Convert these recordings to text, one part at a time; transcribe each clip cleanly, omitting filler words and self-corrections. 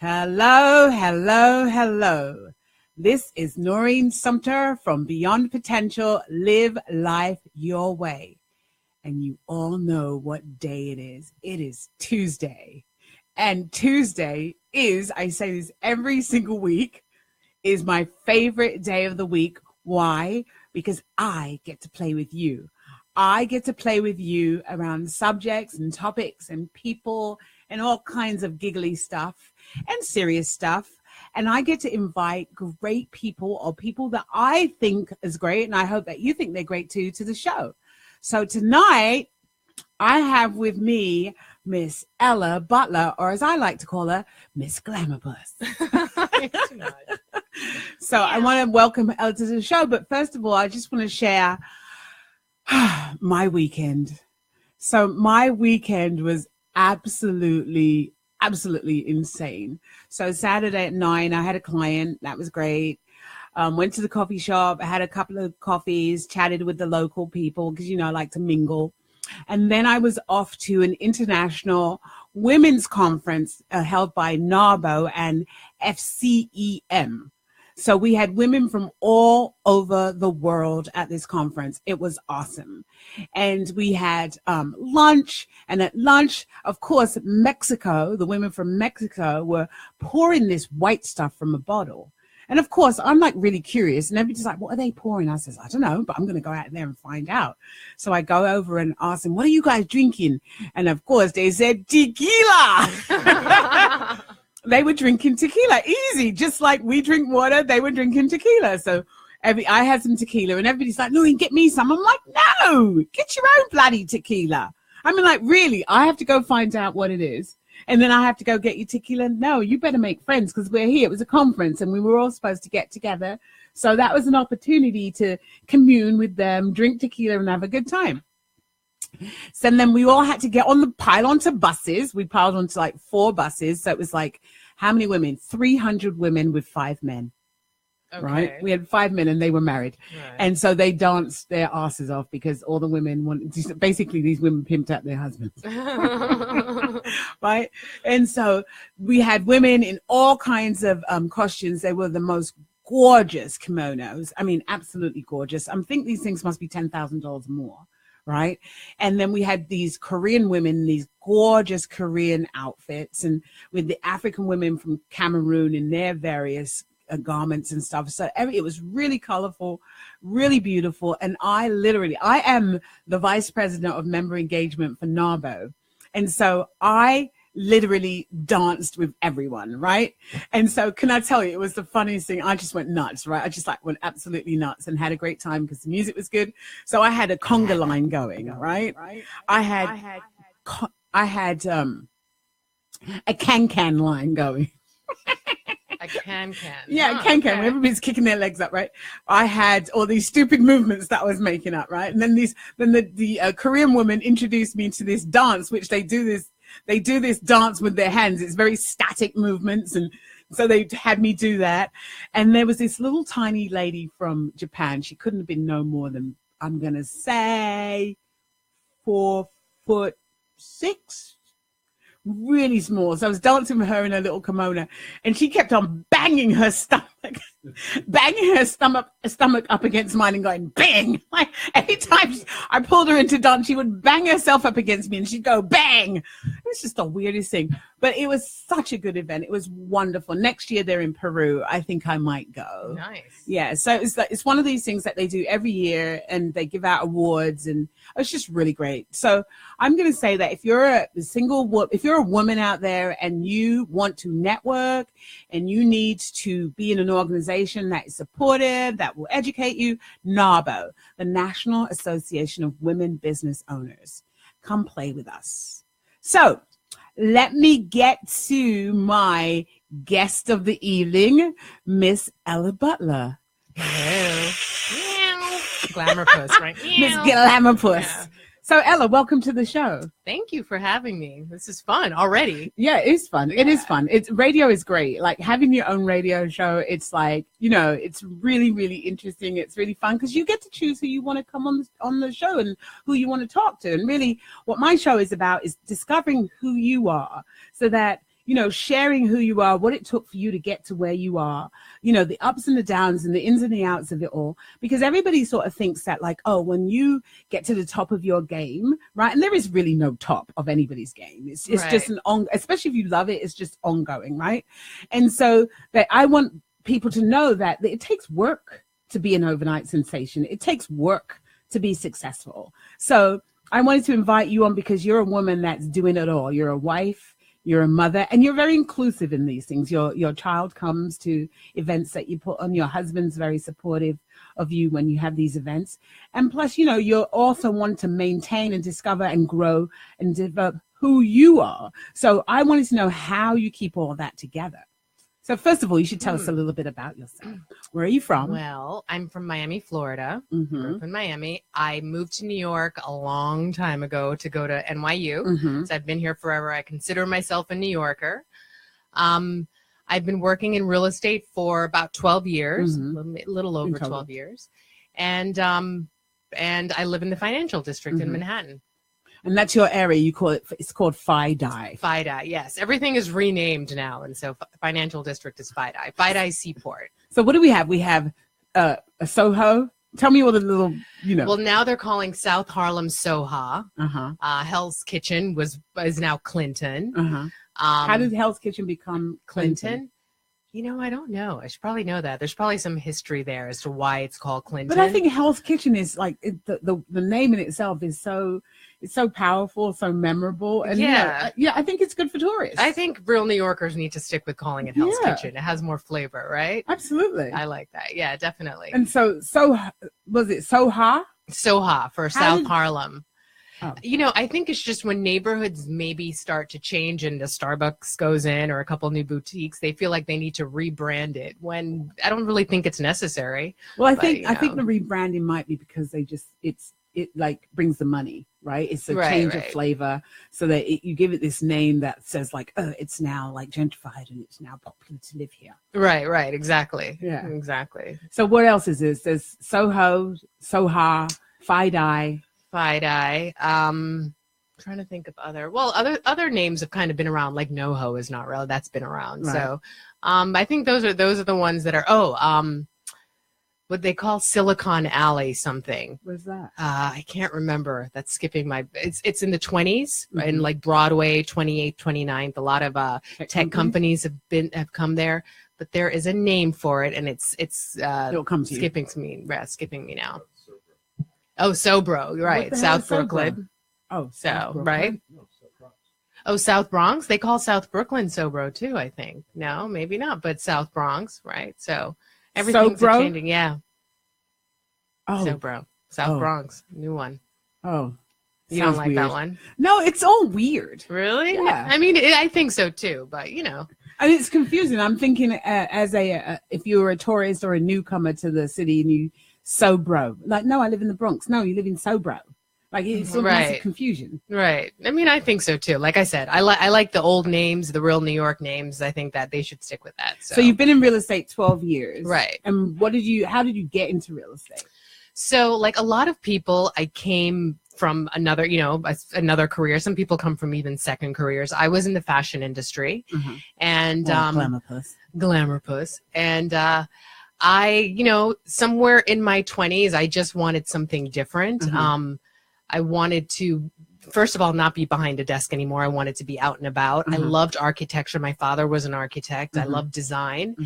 Hello, hello, hello. This is Noreen Sumpter from Beyond Potential, Live Life Your Way. And you all know what day it is. It is Tuesday. And Tuesday is, I say this every single week, is my favorite day of the week. Why? Because I get to play with you. I get to play with you around subjects and topics and people and all kinds of giggly stuff and serious stuff. And I get to invite great people or people that I think is great, and I hope that you think they're great too, to the show. So tonight, I have with me Miss Ella Butler, or as I like to call her, Miss Glamour. So I want to welcome Ella to the show. But first of all, I just want to share my weekend. So my weekend was absolutely insane. So Saturday at 9, I had a client. That was great. Went to the coffee shop. I had a couple of coffees, chatted with the local people because, you know, I like to mingle. And then I was off to an international women's conference held by NARBO and FCEM. So we had women from all over the world at this conference. It was awesome. And we had lunch. And at lunch, of course, Mexico, the women from Mexico were pouring this white stuff from a bottle. And of course, I'm like really curious. And everybody's like, what are they pouring? I says, I don't know, but I'm going to go out there and find out. So I go over and ask them, what are you guys drinking? And of course, they said tequila. They were drinking tequila, easy, just like we drink water. They were drinking tequila. So I had some tequila, and everybody's like, Noreen, get me some. I'm like, no, get your own bloody tequila. I mean, like, really, I have to go find out what it is, and then I have to go get you tequila. No, you better make friends because we're here. It was a conference, and we were all supposed to get together. So that was an opportunity to commune with them, drink tequila, and have a good time. So then we all had to pile onto buses. We piled onto like 4 buses. So it was like, how many women? 300 women with 5 men. Okay. Right? We had 5 men and they were married. Right. And so they danced their asses off because all the women wanted, basically these women pimped out their husbands. Right? And so we had women in all kinds of costumes. They were the most gorgeous kimonos. I mean, absolutely gorgeous. I think these things must be $10,000 more. Right. And then we had these Korean women, these gorgeous Korean outfits, and with the African women from Cameroon in their various garments and stuff. So it was really colorful, really beautiful. And I am the vice president of member engagement for NARBO. And so I literally danced with everyone, right? And so can I tell you, it was the funniest thing. I just went nuts, right? I just went absolutely nuts and had a great time because the music was good. So I had a conga line going, right? I had a can line going. A can. Yeah, a can. Everybody's kicking their legs up, right? I had all these stupid movements that I was making up, right? And then the Korean woman introduced me to this dance, which they do this dance with their hands. It's very static movements. And so they had me do that. And there was this little tiny lady from Japan. She couldn't have been no more than, I'm going to say 4'6", really small. So I was dancing with her in a little kimono and she kept on banging her stomach up against mine and going bang. Like every time I pulled her into dance, she would bang herself up against me and she'd go bang. It was just the weirdest thing. But it was such a good event. It was wonderful. Next year they're in Peru. I think I might go. Nice. Yeah. So it's one of these things that they do every year, and they give out awards, and it's just really great. So I'm going to say that if you're if you're a woman out there and you want to network and you need to be in an organization that is supportive, that will educate you, NABO, the National Association of Women Business Owners. Come play with us. So let me get to my guest of the evening, Miss Ella Butler. Hello. Glamour puss, right? Miss Glamour puss. Yeah. So Ella, welcome to the show. Thank you for having me. This is fun already. Yeah, it's fun. It is fun. Radio is great. Like having your own radio show, it's like, it's really, really interesting. It's really fun because you get to choose who you want to come on the show and who you want to talk to. And really what my show is about is discovering who you are so that, sharing who you are, what it took for you to get to where you are, the ups and the downs and the ins and the outs of it all. Because everybody sort of thinks that like, oh, when you get to the top of your game, right? And there is really no top of anybody's game. It's Right. just especially if you love it, it's just ongoing, right? And so that I want people to know that it takes work to be an overnight sensation. It takes work to be successful. So I wanted to invite you on because you're a woman that's doing it all. You're a wife. You're a mother, and you're very inclusive in these things. Your child comes to events that you put on. Your husband's very supportive of you when you have these events. And plus, you also want to maintain and discover and grow and develop who you are. So I wanted to know how you keep all that together. So first of all, you should tell us a little bit about yourself. Where are you from? Well, I'm from Miami, Florida. Mm-hmm. Grew up in Miami. I moved to New York a long time ago to go to NYU. Mm-hmm. So I've been here forever. I consider myself a New Yorker. I've been working in real estate for about 12 years, a little over 12 years. And I live in the financial district in Manhattan. And that's your area. You call it, it's called FIDI. FIDI, yes. Everything is renamed now. And so financial district is FIDI. FIDI Seaport. So what do we have? We have a Soho. Tell me all the little, Well, now they're calling South Harlem Soha. Hell's Kitchen is now Clinton. How did Hell's Kitchen become Clinton? I don't know. I should probably know that. There's probably some history there as to why it's called Clinton. But I think Hell's Kitchen is like the name in itself is so powerful, so memorable, and I think it's good for tourists. I think real New Yorkers need to stick with calling it Hell's Kitchen. It has more flavor, right? Absolutely. I like that. Yeah, definitely. And so was it Soha? Soha for South Harlem. Oh. I think it's just when neighborhoods maybe start to change and the Starbucks goes in or a couple new boutiques, they feel like they need to rebrand it when I don't really think it's necessary. Well, I think the rebranding might be because it like brings the money, right? It's a change of flavor so that you give it this name that says like, oh, it's now like gentrified and it's now popular to live here. Right. Exactly. Yeah. Exactly. So what else is this? There's Soho, Soha, FIDI. Trying to think of other names have kind of been around, like NoHo is not real. That's been around. Right. So I think those are the ones that are what they call Silicon Alley something. What's that? I can't remember. That's skipping it's in the 20s and like Broadway, 28th, 29th. A lot of tech companies have come there, but there is a name for it and it's it'll come to skipping me now. Oh, Sobro, right. South Brooklyn. Oh, so, right? Oh, South Bronx. They call South Brooklyn Sobro too, I think. No, maybe not, but South Bronx, right? So everything's changing. Yeah. Oh. Sobro. South Bronx. New one. Oh. You don't like weird. that one? No, it's all weird. Really? Yeah. I mean, I think so too, but I mean, it's confusing. I'm thinking as if you were a tourist or a newcomer to the city and you Sobro. Like, no, I live in the Bronx. No, you live in Sobro. Like, it's all massive confusion. Right. I mean, I think so too. Like I said, I like the old names, the real New York names. I think that they should stick with that. So you've been in real estate 12 years. Right. And how did you get into real estate? So like a lot of people, I came from another career. Some people come from even second careers. I was in the fashion industry and glamour puss. And I, somewhere in my 20s, I just wanted something different. I wanted to first of all, not be behind a desk anymore. I wanted to be out and about. I loved architecture. My father was an architect. I loved design.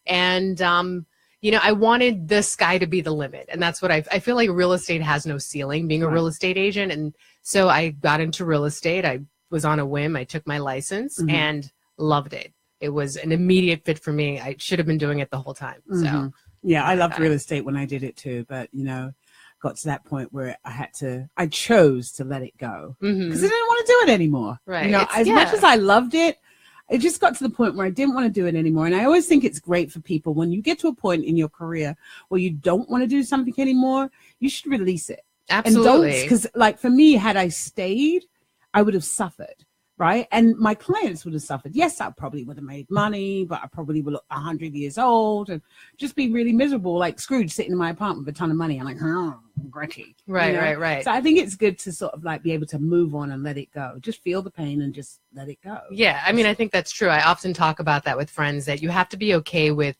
And, I wanted the sky to be the limit. And that's what I feel like real estate has no ceiling, being a real estate agent. And so I got into real estate. I was on a whim. I took my license and loved it. It was an immediate fit for me. I should have been doing it the whole time. So yeah, I loved real estate when I did it too. But, got to that point where I chose to let it go because I didn't want to do it anymore. Right. As much as I loved it, it just got to the point where I didn't want to do it anymore. And I always think it's great for people when you get to a point in your career where you don't want to do something anymore, you should release it. Absolutely. Because like for me, had I stayed, I would have suffered. Right. And my clients would have suffered. Yes, I probably would have made money, but I probably would look 100 years old and just be really miserable, like Scrooge sitting in my apartment with a ton of money. I'm like, gritty. Right. So I think it's good to sort of like be able to move on and let it go. Just feel the pain and just let it go. Yeah. I mean, I think that's true. I often talk about that with friends, that you have to be okay with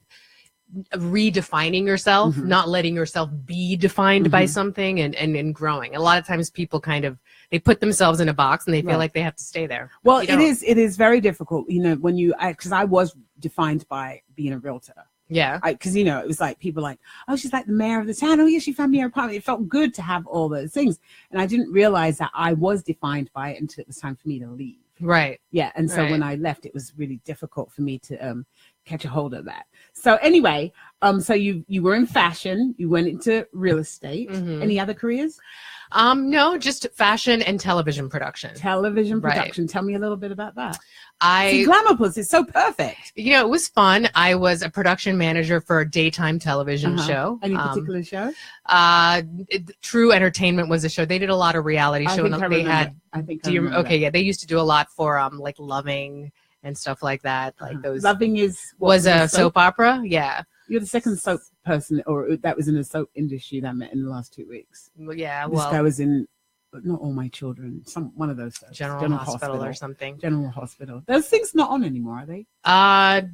redefining yourself, not letting yourself be defined by something and growing. A lot of times people they put themselves in a box and they feel like they have to stay there. Well, it is very difficult, when because I was defined by being a realtor. Yeah. Because, it was like people like, oh, she's like the mayor of the town. Oh, yeah, she found me her apartment. It felt good to have all those things. And I didn't realize that I was defined by it until it was time for me to leave. Right. Yeah. And so when I left, it was really difficult for me to catch a hold of that. So anyway, so you were in fashion. You went into real estate. Any other careers? No, just fashion and television production. Television production. Right. Tell me a little bit about that. See, Glamour Puss is so perfect. It was fun. I was a production manager for a daytime television show. Any particular show? True Entertainment was a show. They did a lot of reality show. They used to do a lot for like Loving and stuff like that. Like those. Loving was a soap opera. Yeah. You're the second soap person, or that was in the soap industry that I met in the last 2 weeks. Yeah, this guy was in Not All My Children, one of those shows. General Hospital or something. General Hospital. Those things not on anymore, are they?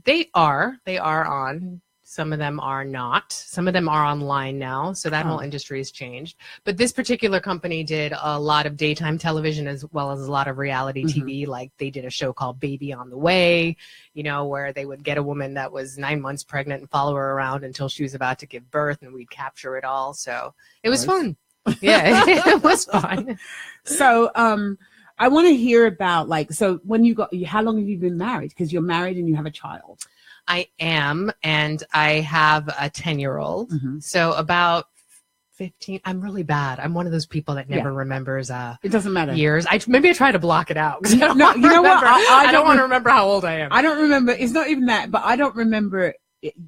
They are. They are on. Some of them are not. Some of them are online now. So that whole industry has changed. But this particular company did a lot of daytime television as well as a lot of reality TV. Like they did a show called Baby on the Way, where they would get a woman that was 9 months pregnant and follow her around until she was about to give birth, and we'd capture it all. So it was fun. Yeah, it was fun. So I want to hear about so when how long have you been married? Because you're married and you have a child. I am, and I have a 10-year-old. So about 15. I'm really bad. I'm one of those people that never remembers. It doesn't matter. Years. Maybe I try to block it out. No, you know what? I don't want to remember how old I am. I don't remember. It's not even that, but I don't remember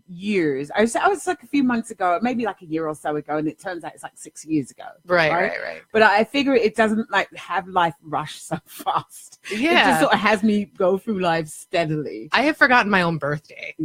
years. I was like a few months ago, maybe like a year or so ago, and it turns out it's like 6 years ago. Right. But I figure it doesn't have life rush so fast. Yeah. It just sort of has me go through life steadily. I have forgotten my own birthday.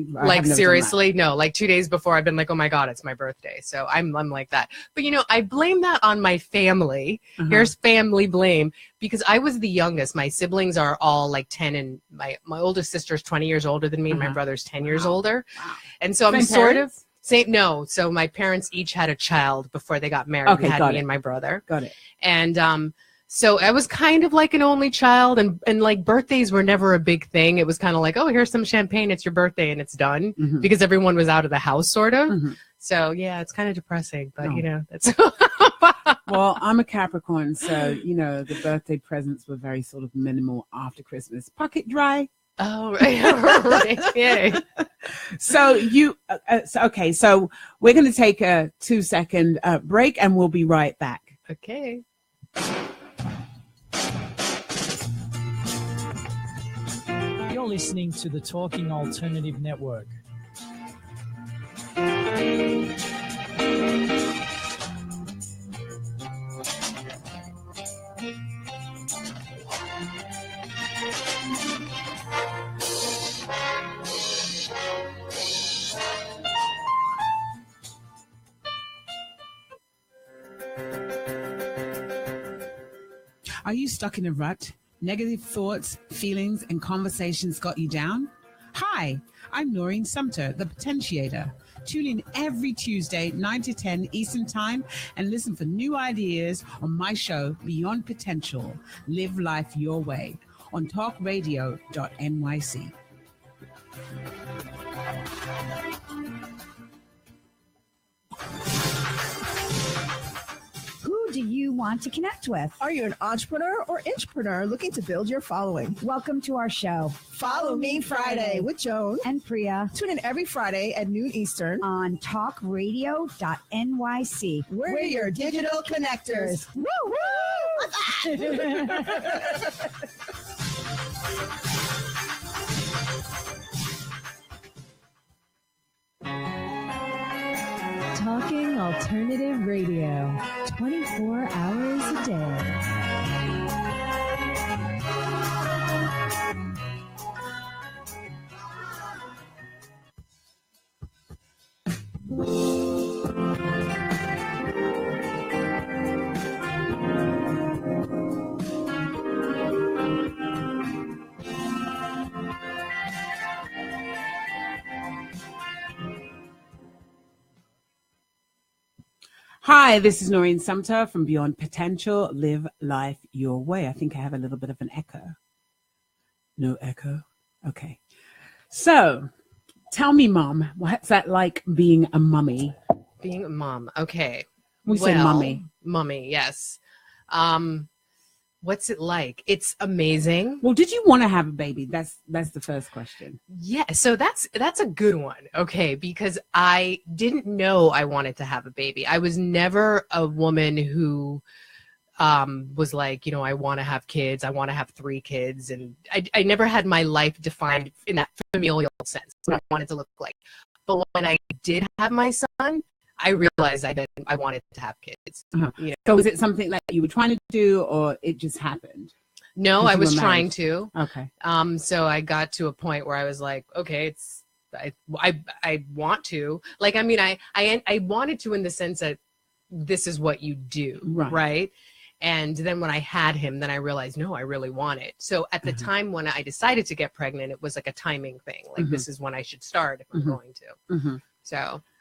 Seriously, no, 2 days before I've been like, oh my God, it's my birthday. So I'm like that. But I blame that on my family. Here's family blame, because I was the youngest. My siblings are all 10, and my oldest sister's 20 years older than me, and my brother's 10 years older. Wow. And so I'm sort of saying, no. So my parents each had a child before they got married. Okay, we had me and my brother. Got it. And so I was kind of like an only child, and birthdays were never a big thing. It was kind of like, oh, here's some champagne. It's your birthday, and it's done, because everyone was out of the house, sort of. So yeah, it's kind of depressing, but that's. Well, I'm a Capricorn, so the birthday presents were very sort of minimal after Christmas. Pocket dry. Oh, right. Yay. So so we're going to take a 2-second break, and we'll be right back. Okay. You're listening to the Talking Alternative Network. Are you stuck in a rut? Negative thoughts, feelings, and conversations got you down? Hi, I'm Noreen Sumpter, the potentiator. Tune in every Tuesday, 9 to 10 Eastern Time, and listen for new ideas on my show, Beyond Potential, Live Life Your Way, on talkradio.nyc. Who do you want to connect with? Are you an entrepreneur or intrapreneur looking to build your following? Welcome to our show. Follow Me Friday with Joan and Priya. Tune in every Friday at noon Eastern on talkradio.nyc. We're your digital connectors. Woo woo! Talking Alternative Radio, 24 hours a day. Hi, this is Noreen Sumpter from Beyond Potential, Live Life Your Way. I think I have a little bit of an echo. No echo? Okay. So, tell me, Mom, what's that like being a mummy? Being a mom. Okay. We say mummy. Mummy, yes. What's it like? It's amazing. Well, did you want to have a baby? That's the first question. Yeah, so that's a good one. Okay, because I didn't know I wanted to have a baby. I was never a woman who was like, you know, I want to have kids. I want to have 3 kids. And I never had my life defined in that familial sense, what I wanted to look like. But when I did have my son, I realized I wanted to have kids. Uh-huh. You know? So was it something that you were trying to do, or it just happened? No, I was trying to. Okay. So I got to a point where I was like, okay, I want to. Like, I mean, I wanted to in the sense that this is what you do, right? And then when I had him, then I realized, no, I really want it. So at the time when I decided to get pregnant, it was like a timing thing. Like, this is when I should start if I'm going to.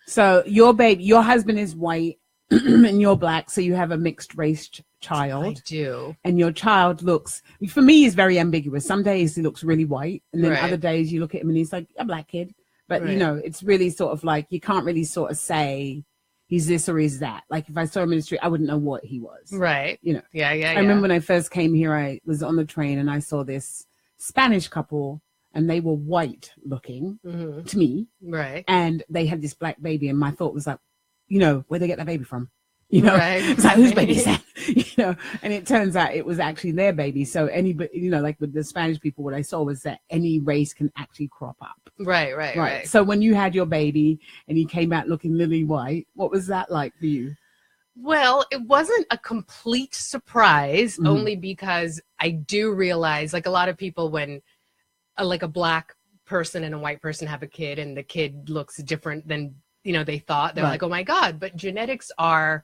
So your baby, your husband is white and you're black, so you have a mixed race child. I do. And your child looks, for me, he's very ambiguous. Some days he looks really white, and then other days you look at him and he's like a black kid. But, you know, it's really sort of like, you can't really sort of say he's this or he's that. Like, if I saw him in the street, I wouldn't know what he was. Right. You know. Yeah. I remember when I first came here, I was on the train and I saw this Spanish couple, and they were white looking to me. Right. And they had this black baby. And my thought was like, you know, where'd they get that baby from? You know, it's like, whose baby is that? You know, and it turns out it was actually their baby. So anybody, you know, like with the Spanish people, what I saw was that any race can actually crop up. Right. So when you had your baby and he came out looking lily white, what was that like for you? Well, it wasn't a complete surprise, only because I do realize, like, a lot of people, when like a black person and a white person have a kid and the kid looks different than, you know, they thought, they're like, oh my God. But genetics are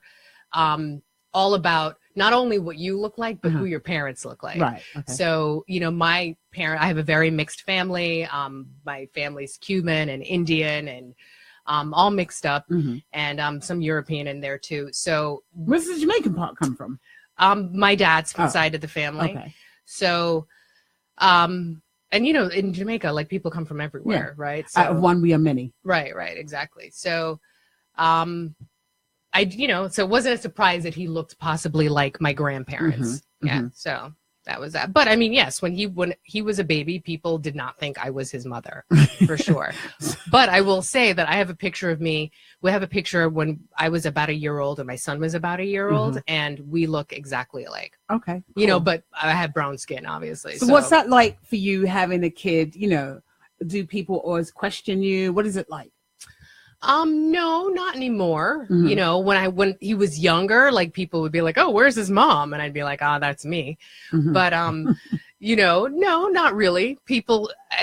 all about not only what you look like, but who your parents look like. Right. Okay. So, you know, I have a very mixed family. My family's Cuban and Indian and all mixed up, and some European in there too. So where's the Jamaican part come from? My dad's side of the family. Okay. So, and, you know, in Jamaica, like, people come from everywhere, right? So, Out of one, we are many. Right, exactly. So, so it wasn't a surprise that he looked possibly like my grandparents. So that was that. But I mean, yes, when he was a baby, people did not think I was his mother, for sure. But I will say that I have a picture of me. We have a picture when I was about a year old and my son was about a year old, and we look exactly alike. Okay. Cool. You know, but I have brown skin, obviously. So what's that like for you having a kid? You know, do people always question you? What is it like? No, not anymore. You know, when he was younger, like, people would be like, oh, where's his mom? And I'd be like, that's me. But, you know, no, not really.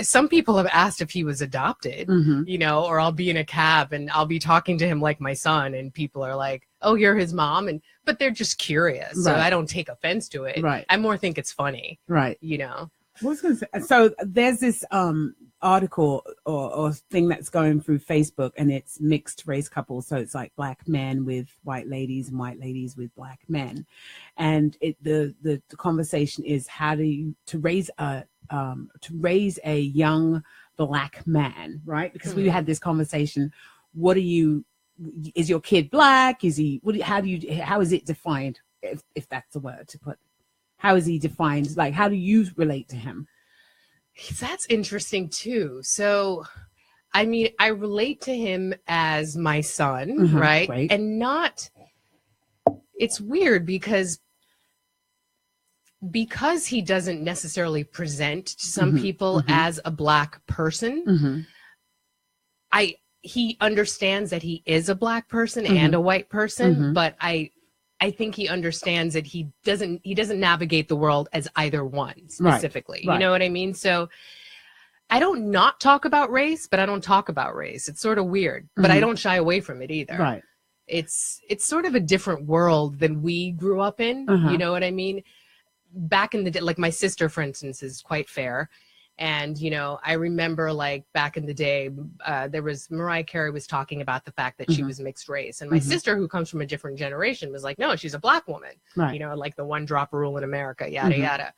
Some people have asked if he was adopted, you know, or I'll be in a cab and I'll be talking to him like my son, and people are like, oh, you're his mom. But they're just curious. So I don't take offense to it. Right. I more think it's funny. Right. You know? What was going to say? So there's this article or thing that's going through Facebook, and it's mixed race couples. So it's like black men with white ladies and white ladies with black men, and the conversation is how do you to raise a young black man, right? Because we had this conversation. What are you? Is your kid black? Is he? How is it defined? If that's the word to put. How is he defined? Like, how do you relate to him? That's interesting too. So, I mean, I relate to him as my son, right? Great. And not, it's weird because he doesn't necessarily present to some people as a black person. He understands that he is a black person and a white person, but I think he understands that he doesn't navigate the world as either one specifically. Right. You know what I mean? So I don't not talk about race, but I don't talk about race. It's sort of weird, but I don't shy away from it either. Right. It's sort of a different world than we grew up in. You know what I mean? Back in the day, like my sister, for instance, is quite fair. And, you know, I remember like back in the day, Mariah Carey was talking about the fact that she was mixed race. And my sister, who comes from a different generation, was like, no, she's a black woman, you know, like the one drop rule in America, yada, yada.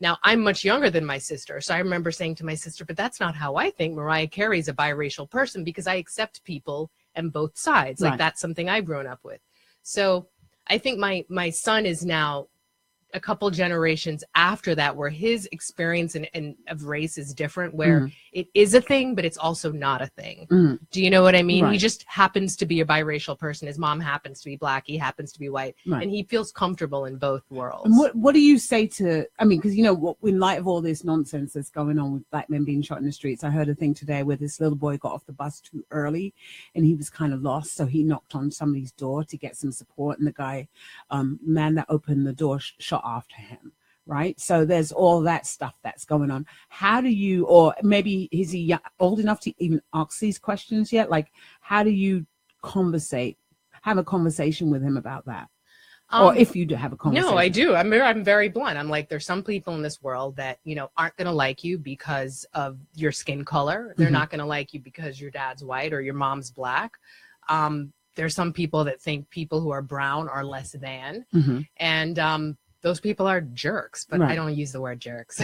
Now, I'm much younger than my sister. So I remember saying to my sister, but that's not how I think. Mariah Carey's a biracial person because I accept people and both sides. Like that's something I've grown up with. So I think my son is now a couple generations after that where his experience and of race is different, where it is a thing, but it's also not a thing. Do you know what I mean? He just happens to be a biracial person. His mom happens to be black. He happens to be white. And he feels comfortable in both worlds. And what do you say to, I mean, because, you know, in light of all this nonsense that's going on with black men being shot in the streets, I heard a thing today where this little boy got off the bus too early and he was kind of lost. So he knocked on somebody's door to get some support. And the guy, man that opened the door shot after him, right? So there's all that stuff that's going on. How do you, or maybe is he old enough to even ask these questions yet? Like, how do you have a conversation with him about that? Or if you do have a conversation. No, I do. I'm very blunt. I'm like, there's some people in this world that, you know, aren't going to like you because of your skin color. They're not going to like you because your dad's white or your mom's black. There's some people that think people who are brown are less than. And those people are jerks, but I don't use the word jerks.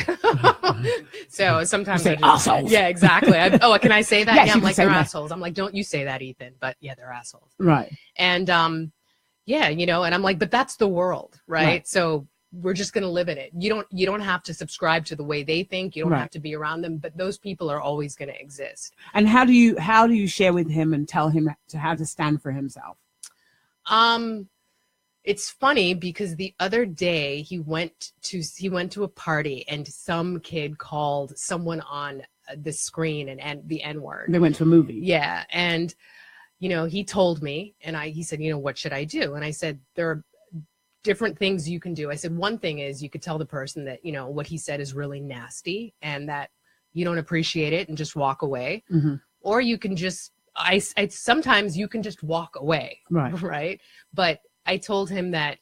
So sometimes you say assholes. Yeah, exactly. Can I say that? Yes, yeah, I'm like, they're that. Assholes. I'm like, don't you say that, Ethan. But yeah, they're assholes. Right. And yeah, you know, and I'm like, but that's the world, right? So we're just going to live in it. You don't have to subscribe to the way they think. You don't have to be around them, but those people are always going to exist. And how do you share with him and tell him how to stand for himself? It's funny because the other day he went to a party and some kid called someone on the screen and the N-word. They went to a movie. Yeah. And, you know, he told me and he said, you know, what should I do? And I said, there are different things you can do. I said, one thing is you could tell the person that, you know, what he said is really nasty and that you don't appreciate it and just walk away. Or you can just, sometimes you can just walk away. Right. But I told him that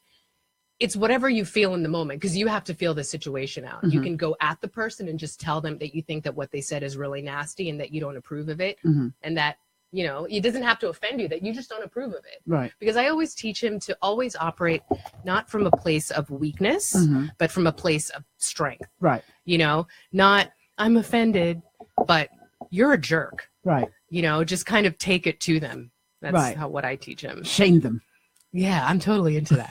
it's whatever you feel in the moment, because you have to feel the situation out. You can go at the person and just tell them that you think that what they said is really nasty and that you don't approve of it. And that, you know, it doesn't have to offend you, that you just don't approve of it. Right. Because I always teach him to always operate not from a place of weakness, but from a place of strength. Right. You know, not I'm offended, but you're a jerk. Right. You know, just kind of take it to them. That's what I teach him. Shame them. Yeah, I'm totally into that.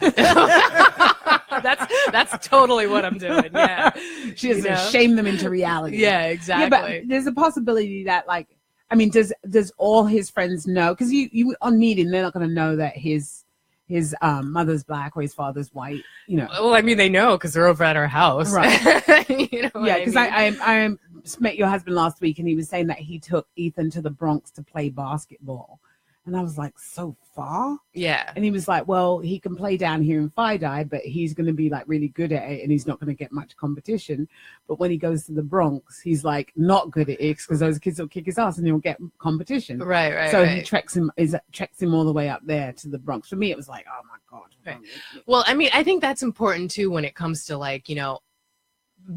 That's totally what I'm doing. Yeah. She has to shame them into reality. Yeah, exactly. Yeah, but there's a possibility that, like, I mean, does all his friends know? Because you on meeting, they're not going to know that his mother's black or his father's white. You know. Well, I mean, they know because they're over at our house, right? You know. Yeah, because I met your husband last week, and he was saying that he took Ethan to the Bronx to play basketball. And I was like, so far? Yeah. And he was like, well, he can play down here in Fidei, but he's going to be like really good at it and he's not going to get much competition. But when he goes to the Bronx, he's like not good at it because those kids will kick his ass and he'll get competition. Right. So he treks him all the way up there to the Bronx. For me, it was like, oh my God. Right. Well, I mean, I think that's important too when it comes to, like, you know,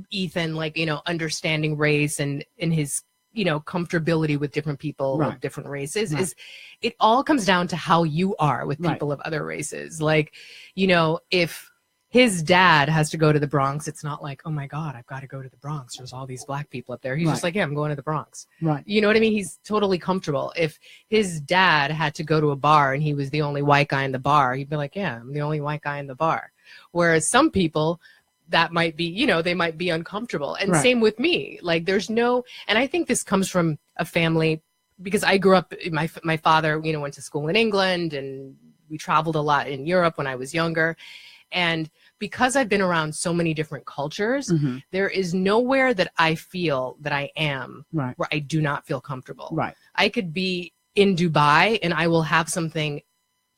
Ethan, like, understanding race and in his, comfortability with different people of different races is it all comes down to how you are with people of other races. Like, if his dad has to go to the Bronx, it's not like, oh my God, I've got to go to the Bronx. There's all these black people up there. He's just like, yeah, I'm going to the Bronx. Right. You know what I mean? He's totally comfortable. If his dad had to go to a bar and he was the only white guy in the bar, he'd be like, yeah, I'm the only white guy in the bar. Whereas some people, that might be, they might be uncomfortable. And same with me. Like and I think this comes from a family, because I grew up, my father, went to school in England, and we traveled a lot in Europe when I was younger. And because I've been around so many different cultures, there is nowhere that I feel that I am where I do not feel comfortable. Right. I could be in Dubai and I will have something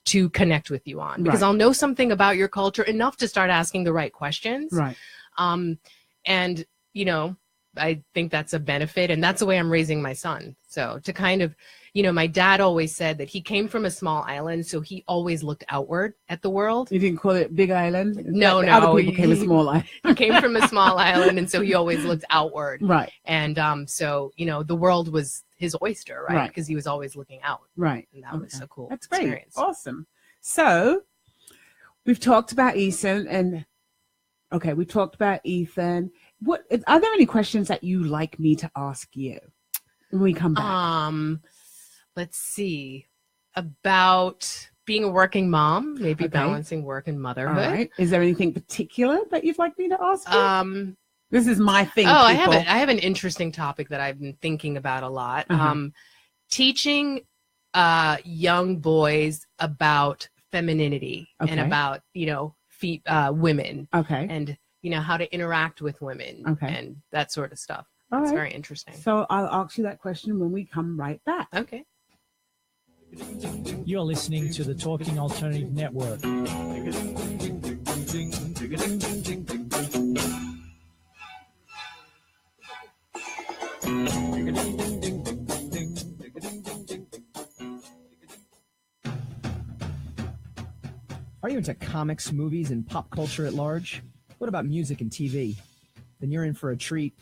to connect with you on, because I'll know something about your culture enough to start asking the right questions. Right. And, I think that's a benefit, and that's the way I'm raising my son. So to kind of, my dad always said that he came from a small island, so he always looked outward at the world. You didn't call it Big Island? No. Other people came from a small island. He came from a small island, and so he always looked outward. Right. And so, the world was his oyster, right? Because he was always looking out. Right. And that was a cool That's great. experience. Awesome. So we've talked about Ethan we've talked about Ethan. What are there any questions that you like me to ask you when we come back? Let's see. About being a working mom, maybe balancing work and motherhood. All right. Is there anything particular that you'd like me to ask you? This is my thing. Oh, I have an interesting topic that I've been thinking about a lot. Teaching young boys about femininity and about, women. Okay. And how to interact with women and that sort of stuff. It's very interesting. So I'll ask you that question when we come right back. Okay. You're listening to the Talking Alternative Network. Are you into comics, movies, and pop culture at large? What about music and TV? Then you're in for a treat.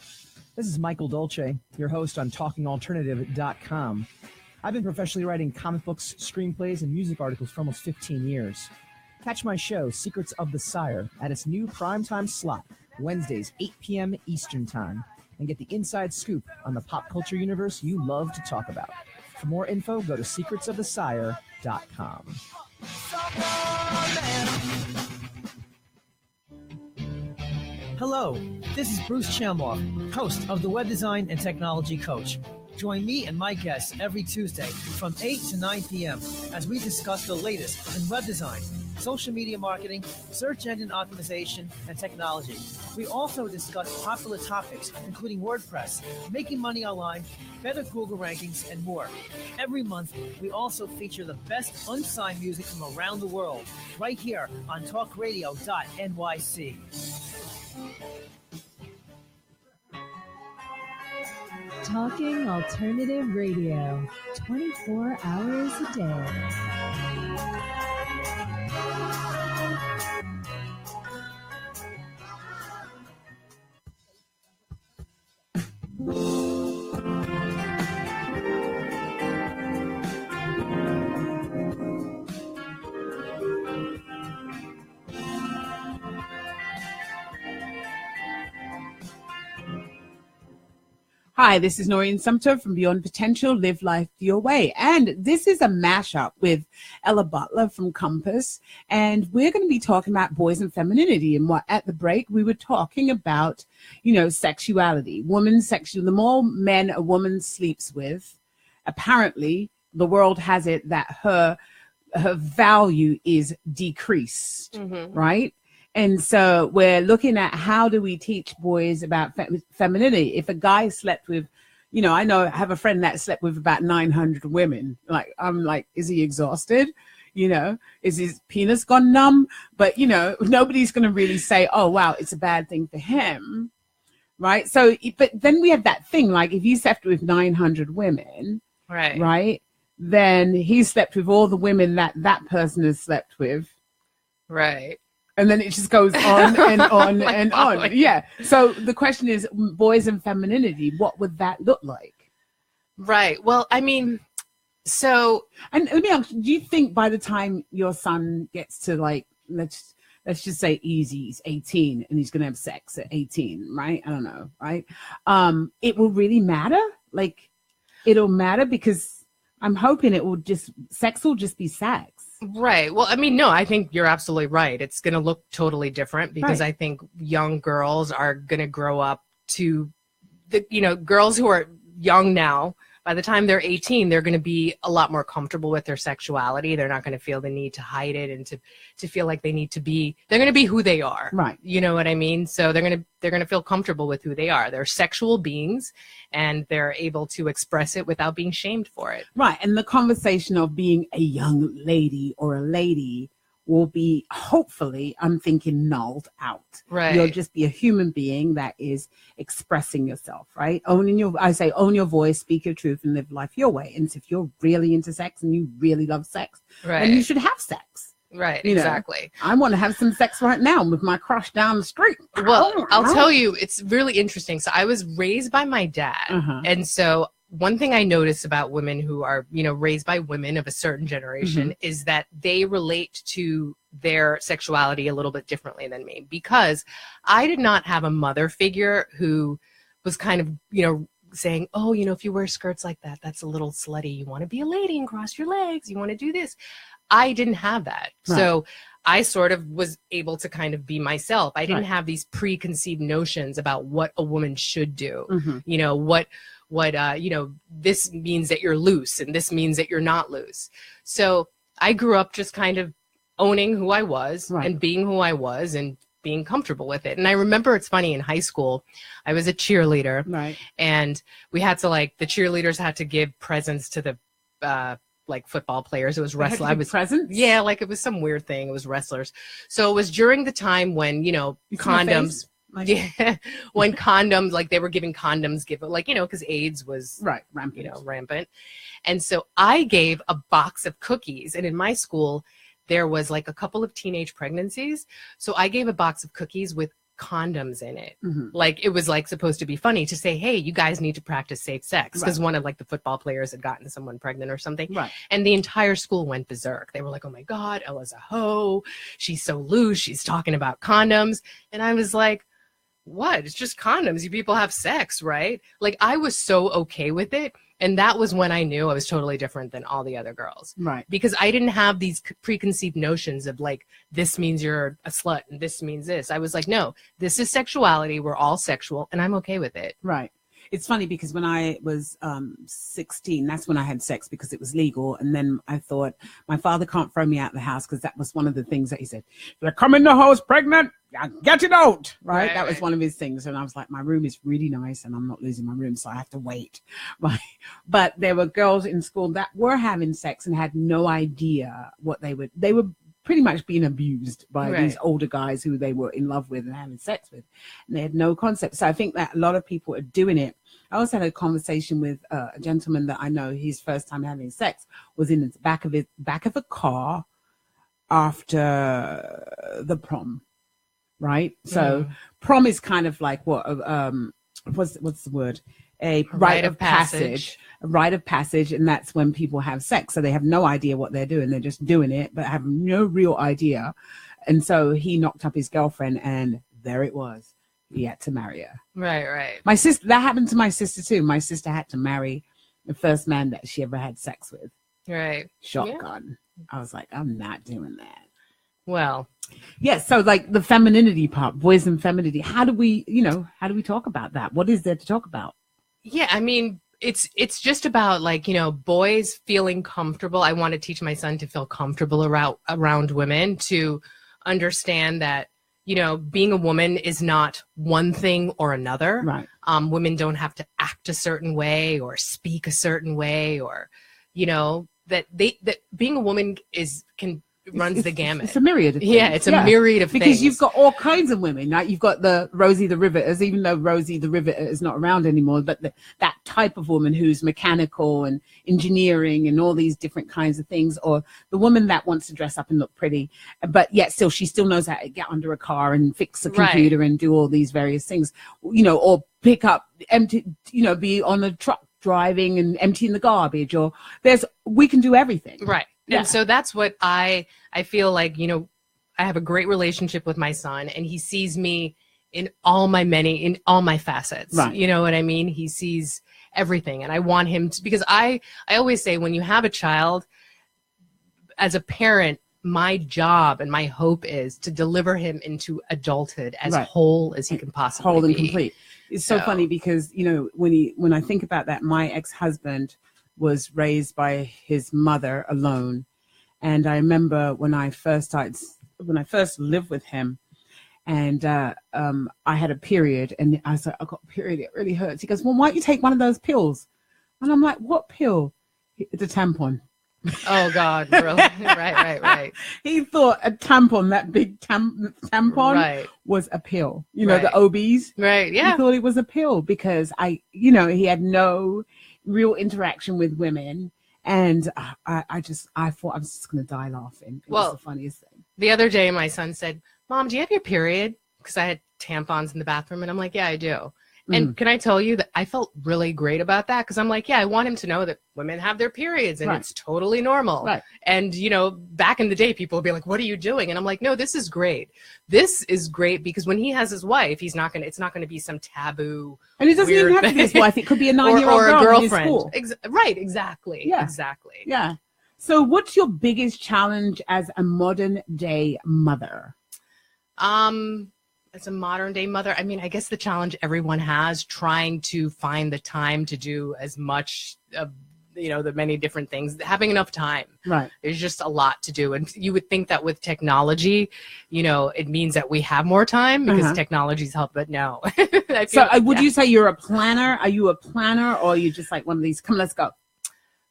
This is Michael Dolce, your host on TalkingAlternative.com. I've been professionally writing comic books, screenplays, and music articles for almost 15 years. Catch my show, Secrets of the Sire, at its new primetime slot, Wednesdays, 8 p.m. Eastern Time, and get the inside scoop on the pop culture universe you love to talk about. For more info, go to secretsofthesire.com. Hello, this is Bruce Chamoff, host of the Web Design and Technology Coach. Join me and my guests every Tuesday from 8 to 9 p.m. as we discuss the latest in web design, social media marketing, search engine optimization, and technology. We also discuss popular topics, including WordPress, making money online, better Google rankings, and more. Every month, we also feature the best unsigned music from around the world, right here on talkradio.nyc. Talking Alternative Radio, 24 hours a day. Hi, this is Noreen Sumpter from Beyond Potential, Live Life Your Way. And this is a mashup with Ella Butler from Compass. And we're going to be talking about boys and femininity. And at the break, we were talking about, sexuality, women's sexuality. The more men a woman sleeps with, apparently the world has it that her value is decreased, right? And so we're looking at how do we teach boys about femininity. If a guy slept with, I have a friend that slept with about 900 women. I'm like, is he exhausted? Is his penis gone numb? But, nobody's going to really say, oh, wow, it's a bad thing for him. Right. So, but then we have that thing, like if you slept with 900 women, right, then he slept with all the women that person has slept with. Right. And then it just goes on and on and on. God. Yeah. So the question is, boys and femininity, what would that look like? Right. Well, I mean, so. And let me ask, do you think by the time your son gets to like, let's just say he's 18 and he's going to have sex at 18, right? I don't know, right? It will really matter? Like, it'll matter because I'm hoping sex will just be sex. Right. Well, I mean, no, I think you're absolutely right. It's going to look totally different because I think young girls are going to grow up to girls who are young now, by the time they're 18, they're going to be a lot more comfortable with their sexuality. They're not going to feel the need to hide it and to feel like they're going to be who they are. Right. You know what I mean? So they're going to feel comfortable with who they are. They're sexual beings and they're able to express it without being shamed for it. Right. And the conversation of being a young lady or a lady will be, hopefully, I'm thinking, nulled out. Right. You'll just be a human being that is expressing yourself, right? Own your voice, speak your truth, and live life your way. And if you're really into sex and you really love sex, then you should have sex. Right, You know, exactly. I want to have some sex right now with my crush down the street. Well, I'll tell you, it's really interesting. So I was raised by my dad. And so one thing I notice about women who are, raised by women of a certain generation is that they relate to their sexuality a little bit differently than me, because I did not have a mother figure who was kind of, saying, oh, if you wear skirts like that, that's a little slutty. You want to be a lady and cross your legs. You want to do this. I didn't have that. Right. So I sort of was able to kind of be myself. I didn't have these preconceived notions about what a woman should do. This means that you're loose and this means that you're not loose. So I grew up just kind of owning who I was and being who I was and being comfortable with it. And I remember, it's funny, in high school, I was a cheerleader, and we had to the cheerleaders had to give presents to the football players. It was wrestlers. I was presents. Yeah, it was some weird thing. It was wrestlers. So it was during the time when condoms. When condoms, they were giving condoms, because AIDS was rampant. And so I gave a box of cookies, and in my school there was a couple of teenage pregnancies. So I gave a box of cookies with condoms in it. It was supposed to be funny to say, hey, you guys need to practice safe sex, because one of the football players had gotten someone pregnant or something. And the entire school went berserk. They were like, oh my God, Ella's a hoe. She's so loose. She's talking about condoms. And I was like, what? It's just condoms. You people have sex, right? I was so okay with it. And that was when I knew I was totally different than all the other girls. Right. Because I didn't have these preconceived notions of this means you're a slut and this means this. I was like, no, this is sexuality. We're all sexual and I'm okay with it. Right. It's funny because when I was 16, that's when I had sex because it was legal. And then I thought, my father can't throw me out of the house, because that was one of the things that he said. If you come in the house pregnant, get it out. Right? That was one of his things. And I was like, my room is really nice and I'm not losing my room, so I have to wait. But there were girls in school that were having sex and had no idea what they were pretty much being abused by these older guys who they were in love with and having sex with, and they had no concept. So I think that a lot of people are doing it. I also had a conversation with a gentleman that I know. His first time having sex was in the back of a car after the prom, right? So prom is kind of like what's the word? A rite of passage. A rite of passage, and that's when people have sex. So they have no idea what they're doing. They're just doing it, but have no real idea. And so he knocked up his girlfriend, and there it was. He had to marry her. Right. My sister, that happened to my sister too. My sister had to marry the first man that she ever had sex with. Right. Shotgun. Yeah. I was like, I'm not doing that. Well, yeah. So the femininity part, boys and femininity. How do we talk about that? What is there to talk about? Yeah, I mean, it's just about boys feeling comfortable. I want to teach my son to feel comfortable around women, to understand that, being a woman is not one thing or another. Right. Women don't have to act a certain way or speak a certain way, or, that being a woman runs the gamut. It's a myriad of things. Yeah, it's a myriad of because things. you've got all kinds of women. Like you've got the Rosie the Riveters, even though Rosie the Riveter is not around anymore, but that type of woman who's mechanical and engineering and all these different kinds of things, or the woman that wants to dress up and look pretty, but yet still she still knows how to get under a car and fix a computer and do all these various things, or pick up, empty, be on a truck driving and emptying the garbage, or we can do everything. Right. Yeah. And so that's what I feel like, I have a great relationship with my son, and he sees me in all my facets. Right. You know what I mean? He sees everything, and I want him to, because I always say when you have a child, as a parent, my job and my hope is to deliver him into adulthood as whole as he can possibly whole and be. complete. It's so funny because, when I think about that, my ex-husband was raised by his mother alone. And I remember when I first lived with him, and I had a period, and I was like, I got a period, it really hurts. He goes, well, why don't you take one of those pills? And I'm like, what pill? It's a tampon. Oh God, really? Right. He thought a tampon, that big tampon, was a pill. The OBs. Right. Yeah. He thought it was a pill because he had no real interaction with women, and I thought I was just gonna die laughing. It was the funniest thing. The other day, my son said, "Mom, do you have your period?" Because I had tampons in the bathroom, and I'm like, "Yeah, I do." And can I tell you that I felt really great about that? Because I'm like, yeah, I want him to know that women have their periods and it's totally normal. Right. And, back in the day, people would be like, what are you doing? And I'm like, no, this is great. This is great because when he has his wife, it's not going to be some taboo. And it doesn't even have to be his wife. It could be a 9-year-old or a girlfriend. Right. Exactly. Yeah. Exactly. Yeah. So what's your biggest challenge as a modern day mother? As a modern day mother, I mean, I guess the challenge everyone has, trying to find the time to do as much of, the many different things, having enough time. Right. There's just a lot to do. And you would think that with technology, it means that we have more time because technology's helped, but no. Would you say you're a planner? Are you a planner, or are you just like one of these, come, let's go?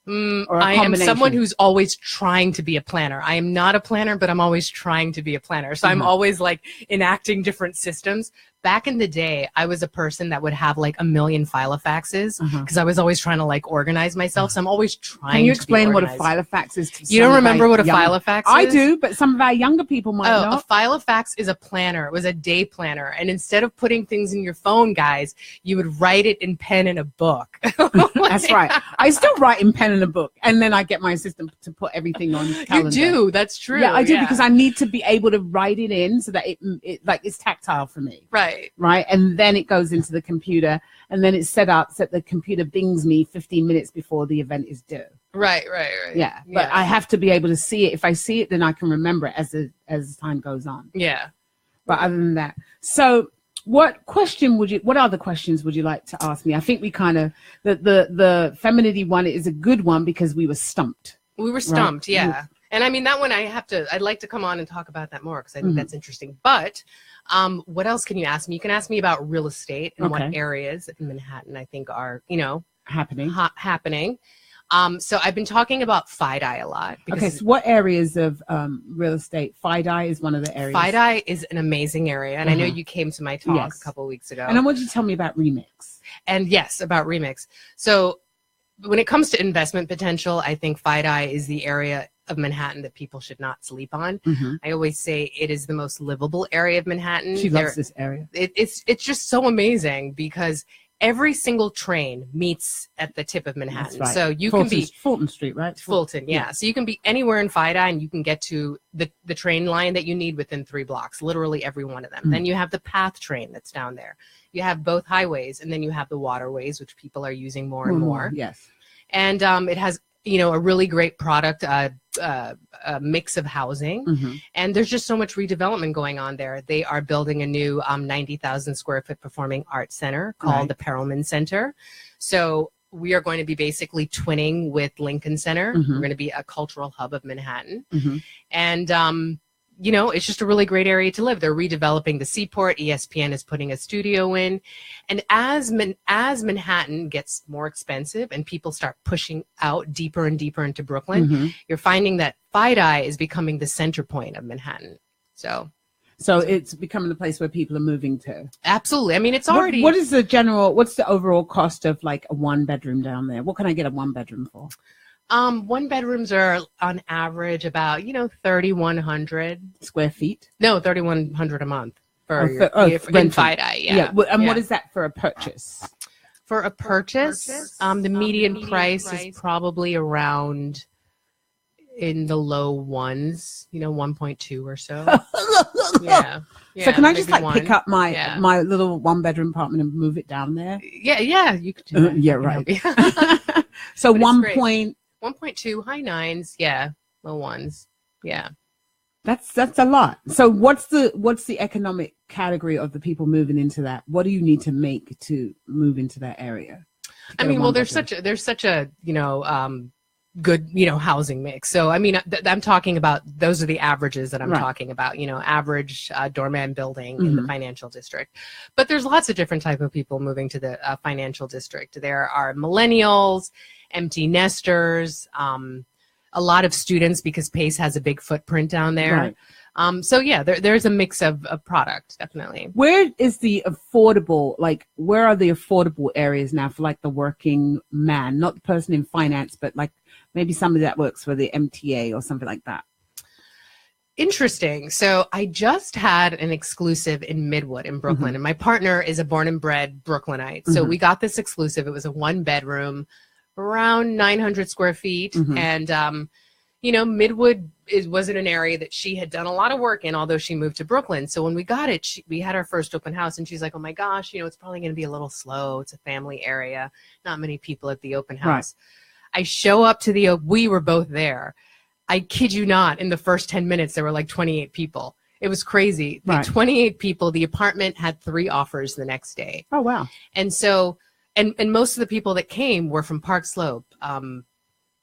I am someone who's always trying to be a planner. I am not a planner, but I'm always trying to be a planner. So I'm always like enacting different systems. Back in the day, I was a person that would have like a million filofaxes because I was always trying to like organize myself. So I'm always trying to. Can you explain what a filofax is? You don't remember what a filofax is? I do, but some of our younger people might not. A filofax is a planner. It was a day planner. And instead of putting things in your phone, guys, you would write it in pen in a book. That's right. I still write in pen in a book, and then I get my assistant to put everything on calendar. You do. That's true. Yeah, I do because I need to be able to write it in so that it's tactile for me. Right. And then it goes into the computer, and then it's set up so that the computer bings me 15 minutes before the event is due. Right. Yeah. But I have to be able to see it. If I see it, then I can remember it as time goes on. Yeah. But other than that, so what other questions would you like to ask me? I think we kind of, the femininity one is a good one because we were stumped. We were stumped. Right? Yeah. And I mean, that one I'd like to come on and talk about that more because I think that's interesting. But what else can you ask me? You can ask me about real estate and what areas in Manhattan I think are, happening. So I've been talking about FIDI a lot. So what areas of real estate? FIDI is one of the areas. FIDI is an amazing area. And I know you came to my talk a couple of weeks ago. And I want you to tell me about Remix. And yes, about Remix. So when it comes to investment potential, I think FIDI is the area of Manhattan that people should not sleep on. I always say it is the most livable area of Manhattan. She loves this area. It's just so amazing because every single train meets at the tip of Manhattan. Right. So you can be Fulton Street, right? Fulton, yeah. So you can be anywhere in FIDI and you can get to the train line that you need within 3 blocks, literally every one of them. Then you have the PATH train that's down there. You have both highways, and then you have the waterways, which people are using more and more. Yes. And it has a really great product, a mix of housing. And there's just so much redevelopment going on there. They are building a new 90,000 square foot performing arts center called the Perelman Center. So we are going to be basically twinning with Lincoln Center. We're going to be a cultural hub of Manhattan. And it's just a really great area to live. They're redeveloping the seaport. ESPN is putting a studio in. And as Manhattan gets more expensive and people start pushing out deeper and deeper into Brooklyn, you're finding that FiDi is becoming the center point of Manhattan. So it's becoming the place where people are moving to. Absolutely. I mean, it's already... what's the overall cost of like a 1-bedroom down there? What can I get a 1-bedroom for? 1-bedrooms are on average about, 3,100 square feet. No, 3,100 a month for in FiDi. Yeah. What is that for a purchase? For a purchase, the median price is probably around in the low ones, 1.2 or so. Yeah. So can I just pick up my little 1-bedroom apartment and move it down there? Yeah, you could do that. Yeah, right. So 1.2, high 9s, low 1s, yeah. That's a lot. So what's the economic category of the people moving into that? What do you need to make to move into that area? I mean, well, there's such a good housing mix. So I mean, I'm talking about, those are the averages that I'm talking about. Average doorman building in the financial district. But there's lots of different type of people moving to the financial district. There are millennials, empty nesters, a lot of students, because Pace has a big footprint down there. Right. So yeah, there's a mix of product, definitely. Where is the affordable, where are the affordable areas now for the working man, not the person in finance, but maybe somebody that works for the MTA or something like that? Interesting. So I just had an exclusive in Midwood in Brooklyn, and my partner is a born and bred Brooklynite. So we got this exclusive. It was a 1-bedroom, around 900 square feet. And, Midwood wasn't an area that she had done a lot of work in, although she moved to Brooklyn. So when we got it, we had our first open house, and she's like, oh my gosh, it's probably going to be a little slow. It's a family area. Not many people at the open house. Right. I show up to we were both there. I kid you not, in the first 10 minutes, there were 28 people. It was crazy. The 28 people, the apartment had 3 offers the next day. Oh, wow. And so, and most of the people that came were from Park Slope.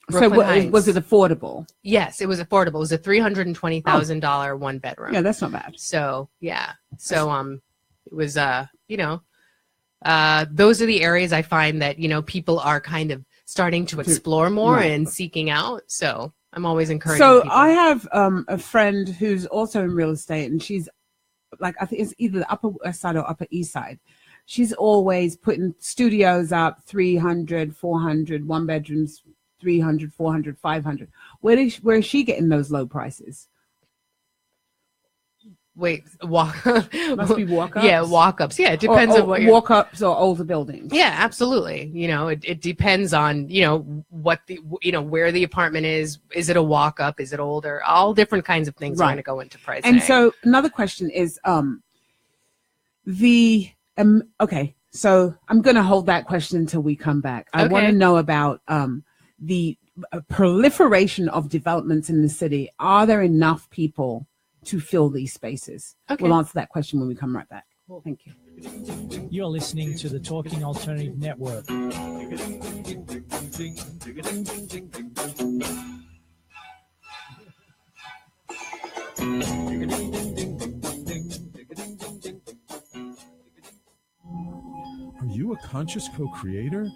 So was it affordable? Yes, it was affordable. It was a $320,000 1-bedroom. Yeah, that's not bad. So, yeah. So, it was, those are the areas I find that, people are kind of starting to explore more and seeking out. So I'm always encouraging people. I have a friend who's also in real estate, and she's I think it's either the Upper West Side or Upper East Side. She's always putting studios up, 300, 400, 1-bedrooms, 300, 400, 500. Where is she getting those low prices? Wait, must be walk-ups? Yeah, walk-ups. Yeah, it depends on what you're... Walk-ups or older buildings. Yeah, absolutely. It depends on, what where the apartment is. Is it a walk-up? Is it older? All different kinds of things are going to go into pricing. And so another question is, okay, so I'm going to hold that question until we come back. I want to know about the proliferation of developments in the city. Are there enough people to fill these spaces? Okay. We'll answer that question when we come right back. Well, thank you. You're listening to the Talking Alternative Network. Are you a conscious co-creator?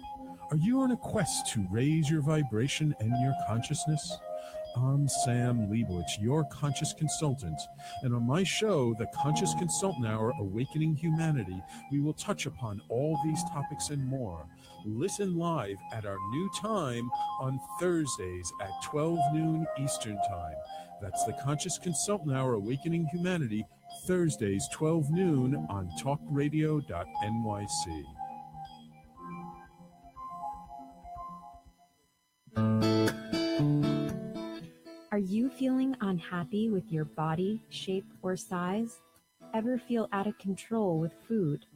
Are you on a quest to raise your vibration and your consciousness? I'm Sam Leibowitz, your conscious consultant, and on my show, The Conscious Consultant Hour, Awakening Humanity, we will touch upon all these topics and more. Listen live at our new time on Thursdays at 12 noon Eastern Time. That's The Conscious Consultant Hour, Awakening Humanity, Thursdays 12 noon on talkradio.nyc. Are you feeling unhappy with your body, shape, or size? Ever feel out of control with food?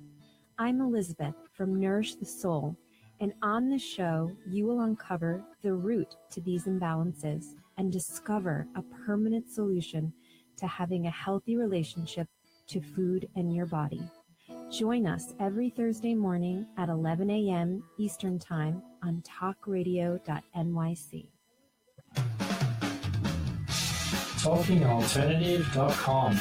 I'm Elizabeth from Nourish the Soul, and on the show, you will uncover the root to these imbalances and discover a permanent solution to having a healthy relationship to food and your body. Join us every Thursday morning at 11 a.m. Eastern Time on talkradio.nyc. talkingalternative.com.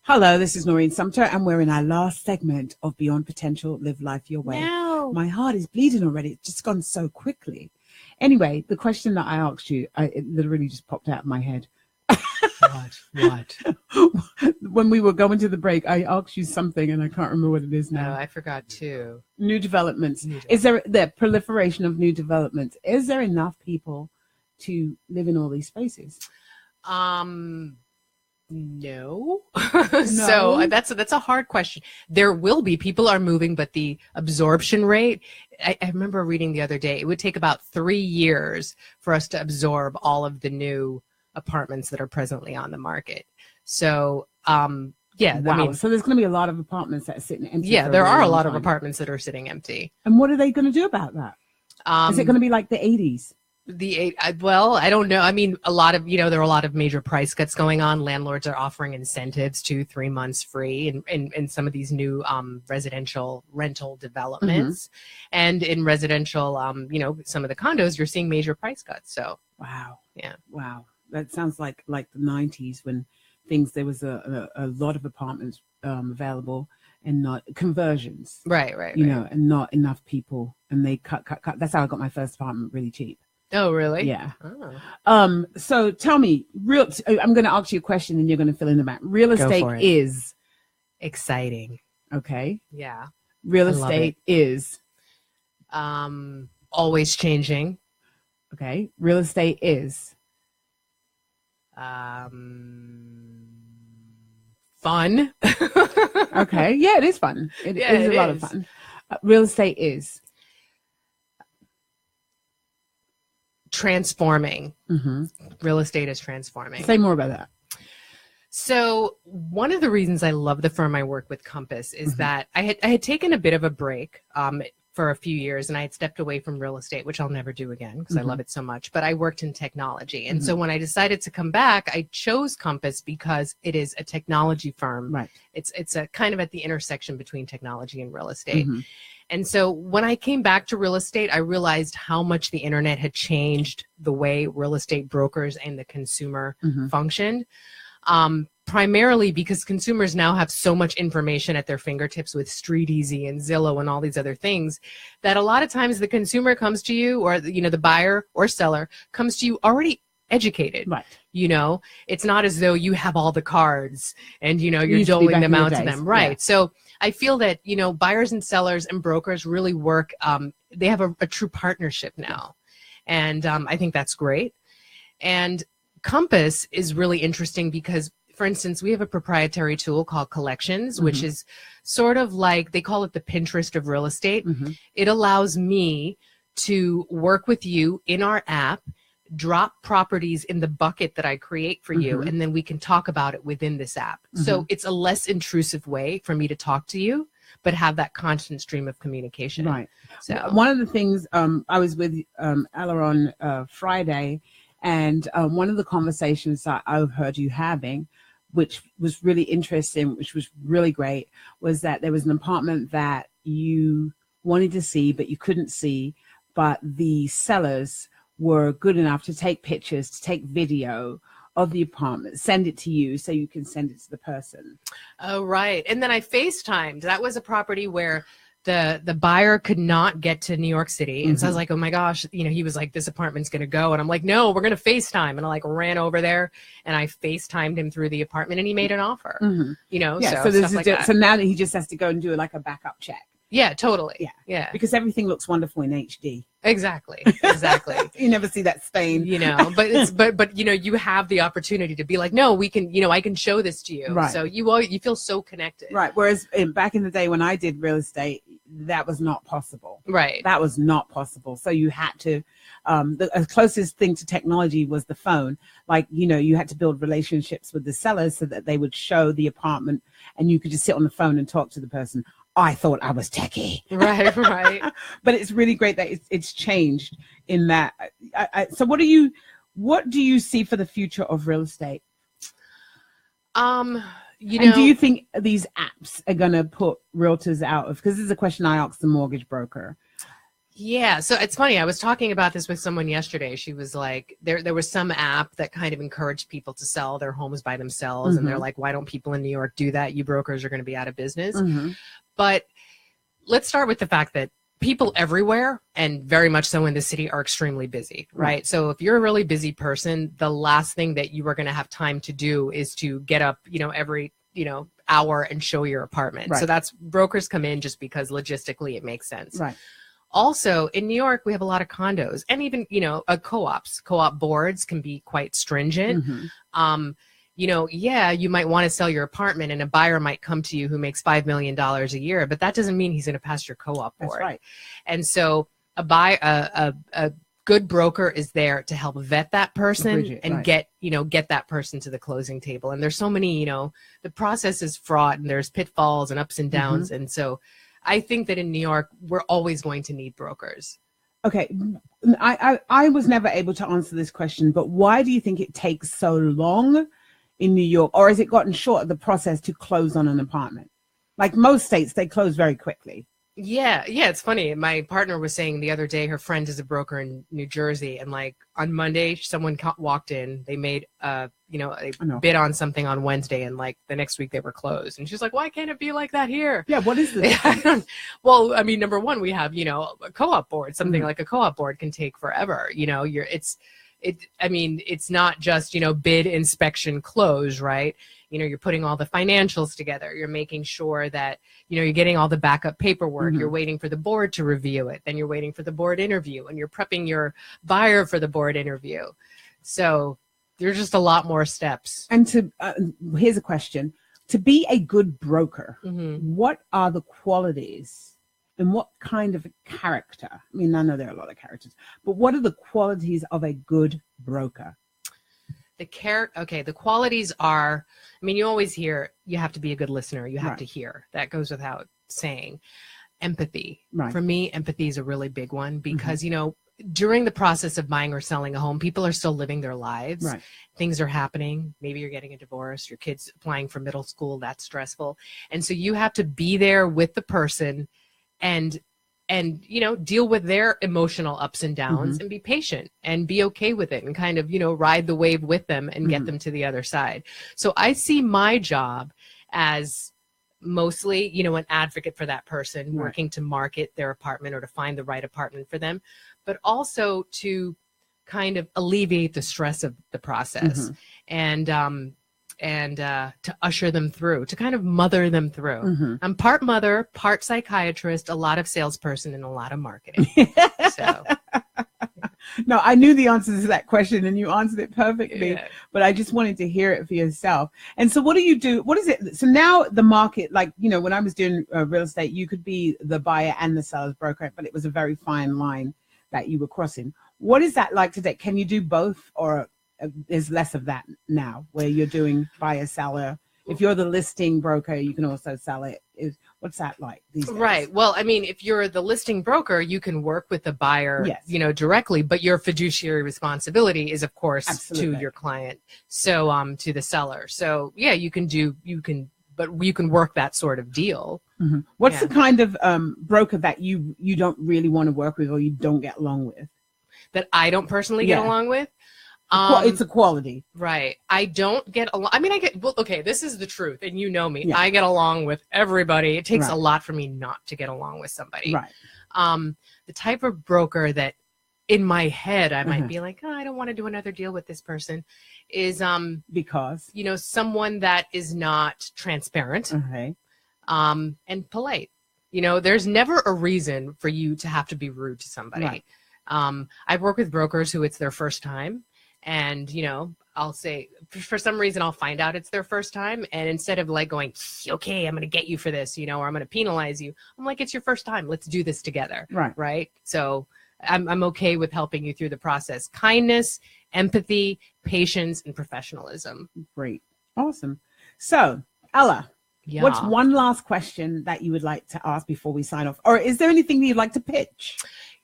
Hello, this is Noreen Sumpter, and we're in our last segment of Beyond Potential, Live Life Your Way. No. My heart is bleeding already. It's just gone so quickly. Anyway, the question that I asked you, it literally just popped out of my head. What? When we were going to the break, I asked you something, and I can't remember what it is now. No, I forgot too. New developments. Is there the proliferation of new developments? Is there enough people to live in all these spaces? No. So that's a hard question. There will be, people are moving, but the absorption rate, I remember reading the other day, it would take about 3 years for us to absorb all of the new apartments that are presently on the market. So, yeah. Wow. I mean, So there's going to be a lot of apartments that are sitting empty. Yeah, there are a lot of apartments that are sitting empty. And what are they going to do about that? Is it going to be like the 80s? Well, I don't know. I mean, there are a lot of major price cuts going on. Landlords are offering incentives 2-3 months free in some of these new residential rental developments. And in residential, some of the condos, you're seeing major price cuts. So, wow. Yeah. Wow. That sounds like the 90s when there was a lot of apartments available and not conversions. Right. You know, and not enough people. And they cut. That's how I got my first apartment really cheap. Oh, really? Yeah. Oh. So tell me, I'm going to ask you a question and you're going to fill in the blank. Real estate is exciting. Okay. Yeah. Real estate is always changing. Okay. Real estate is fun. Okay. Yeah, it is fun. It is a lot of fun. Real estate is transforming. Real estate is transforming. Say more about that. So one of the reasons I love the firm I work with, Compass, is that I had taken a bit of a break for a few years, and I had stepped away from real estate, which I'll never do again because I love it so much. But I worked in technology. And so when I decided to come back, I chose Compass because it is a technology firm. Right. It's a kind of at the intersection between technology and real estate. And so when I came back to real estate, I realized how much the internet had changed the way real estate brokers and the consumer functioned. Primarily because consumers now have so much information at their fingertips with StreetEasy and Zillow and all these other things that a lot of times the consumer comes to you, or the buyer or seller comes to you already educated. Right. It's not as though you have all the cards and you're doling them out to them. Right. Yeah. So I feel that buyers and sellers and brokers really work. They have a true partnership now, and I think that's great. And Compass is really interesting because, for instance, we have a proprietary tool called Collections, which is sort of like, they call it the Pinterest of real estate. It allows me to work with you in our app, drop properties in the bucket that I create for you, and then we can talk about it within this app. So it's a less intrusive way for me to talk to you, but have that constant stream of communication. Right. So one of the things, I was with Ella on Friday, and one of the conversations that I heard you having, which was really interesting, which was really great, was that there was an apartment that you wanted to see, but you couldn't see, but the sellers were good enough to take pictures, to take video of the apartment, send it to you so you can send it to the person. Oh, right. And then I FaceTimed. That was a property where the buyer could not get to New York City. And so I was like, oh my gosh, he was like, this apartment's going to go. And I'm like, no, we're going to FaceTime. And I ran over there and I FaceTimed him through the apartment and he made an offer, Yeah. So now that he just has to go and do a backup check. Yeah, totally. Yeah. Because everything looks wonderful in HD. Exactly. You never see that stain. But you have the opportunity to be like, no, we can, I can show this to you. Right. So you feel so connected. Right. Whereas back in the day when I did real estate, that was not possible. Right. That was not possible. So you had to, the closest thing to technology was the phone. Like, you had to build relationships with the sellers so that they would show the apartment and you could just sit on the phone and talk to the person. I thought I was techie. Right. But it's really great that it's changed in that. So what do you see for the future of real estate? Do you think these apps are going to put realtors out of, because this is a question I asked the mortgage broker. Yeah. So it's funny. I was talking about this with someone yesterday. She was like, there was some app that kind of encouraged people to sell their homes by themselves. Mm-hmm. And they're like, why don't people in New York do that? You brokers are going to be out of business. Mm-hmm. But let's start with the fact that people everywhere, and very much so in the city, are extremely busy, right? So if you're a really busy person, the last thing that you are going to have time to do is to get up, every, hour and show your apartment. Right. So that's, brokers come in just because logistically it makes sense. Right. Also, in New York, we have a lot of condos, and even, co-op boards can be quite stringent. Mm-hmm. You might want to sell your apartment and a buyer might come to you who makes $5 million a year, but that doesn't mean he's going to pass your co-op board. That's right. And so a good broker is there to help vet that person and get that person to the closing table. And there's so many, the process is fraught and there's pitfalls and ups and downs. Mm-hmm. And so I think that in New York, we're always going to need brokers. Okay. I was never able to answer this question, but why do you think it takes so long in New York, or has it gotten short, the process to close on an apartment? Like most states, they close very quickly. Yeah, it's funny. My partner was saying the other day her friend is a broker in New Jersey, and like on Monday someone walked in, they made a bid on something on Wednesday, and like the next week they were closed. And she's like, why can't it be like that here? Yeah, what is this? Well, I mean, number one, we have a co-op board. Something like a co-op board can take forever. It's not just, bid, inspection, close, right? You're putting all the financials together. You're making sure that, you're getting all the backup paperwork. Mm-hmm. You're waiting for the board to review it. Then you're waiting for the board interview, and you're prepping your buyer for the board interview. So there's just a lot more steps. And here's a question. To be a good broker, Mm-hmm. what are the qualities and what kind of a character? I mean, I know there are a lot of characters, but what are the qualities of a good broker? The qualities are, you always hear you have to be a good listener. You have to hear. That goes without saying. Empathy. Right. For me, empathy is a really big one because, during the process of buying or selling a home, people are still living their lives. Right. Things are happening. Maybe you're getting a divorce, your kid's applying for middle school. That's stressful. And so you have to be there with the person and deal with their emotional ups and downs and be patient and be okay with it and kind of, ride the wave with them and get them to the other side. So I see my job as mostly, an advocate for that person, working to market their apartment or to find the right apartment for them, but also to kind of alleviate the stress of the process and to usher them through, to kind of mother them through. Mm-hmm. I'm part mother, part psychiatrist, a lot of salesperson, and a lot of marketing. So. No, I knew the answer to that question and you answered it perfectly, but I just wanted to hear it for yourself. And so what do you do? What is it? So now the market, like, when I was doing real estate, you could be the buyer and the seller's broker, but it was a very fine line that you were crossing. What is that like today? Can you do both, or there's less of that now where you're doing buyer seller? If you're the listing broker, you can also sell it. What's that like these days? Right. Well, if you're the listing broker, you can work with the buyer, directly, but your fiduciary responsibility is, of course, to your client. So, to the seller. So, yeah, you can work that sort of deal. Mm-hmm. What's the kind of broker that you don't really want to work with or you don't get along with? That I don't personally get along with? It's a quality. Right. I don't get along. This is the truth. And you know me. Yeah. I get along with everybody. It takes a lot for me not to get along with somebody. Right. The type of broker that in my head, I might be like, I don't want to do another deal with this person is, because, someone that is not transparent, and polite. There's never a reason for you to have to be rude to somebody. Right. I've worked with brokers who it's their first time. And, I'll say, for some reason, I'll find out it's their first time. And instead of like going, okay, I'm going to get you for this, or I'm going to penalize you, I'm like, it's your first time. Let's do this together. Right. So I'm okay with helping you through the process. Kindness, empathy, patience, and professionalism. Great. Awesome. So, Ella, what's one last question that you would like to ask before we sign off? Or is there anything that you'd like to pitch?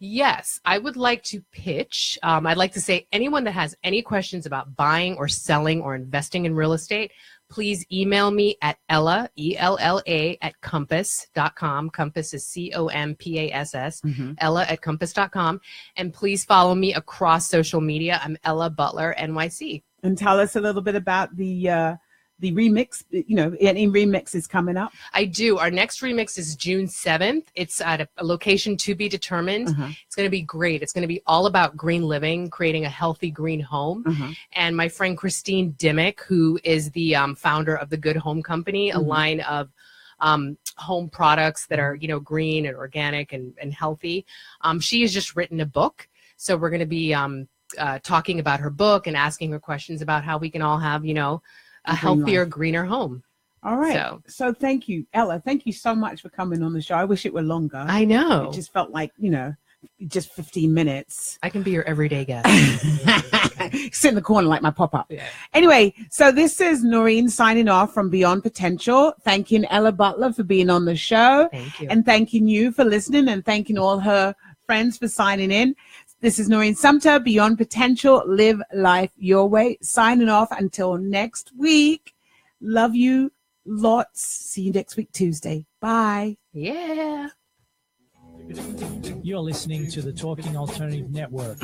Yes, I would like to pitch. I'd like to say anyone that has any questions about buying or selling or investing in real estate, please email me at Ella, ELLA, at compass.com. Compass is COMPASS, Ella at compass.com. And please follow me across social media. I'm Ella Butler, NYC. And tell us a little bit about the remix, any remixes coming up? I do. Our next remix is June 7th. It's at a location to be determined. It's going to be great. It's going to be all about green living, creating a healthy green home. And my friend Christine Dimmick, who is the founder of the Good Home Company, a line of home products that are, green and organic and healthy. She has just written a book. So we're going to be talking about her book and asking her questions about how we can all have, a healthier, greener home. All right. So thank you, Ella. Thank you so much for coming on the show. I wish it were longer. I know. It just felt like, just 15 minutes. I can be your everyday guest. Sit in the corner like my pop-up. Yeah. Anyway, so this is Noreen signing off from Beyond Potential, thanking Ella Butler for being on the show. Thank you. And thanking you for listening and thanking all her friends for signing in. This is Noreen Sumpter, Beyond Potential, Live Life Your Way. Signing off until next week. Love you lots. See you next week, Tuesday. Bye. Yeah. You're listening to the Talking Alternative Network.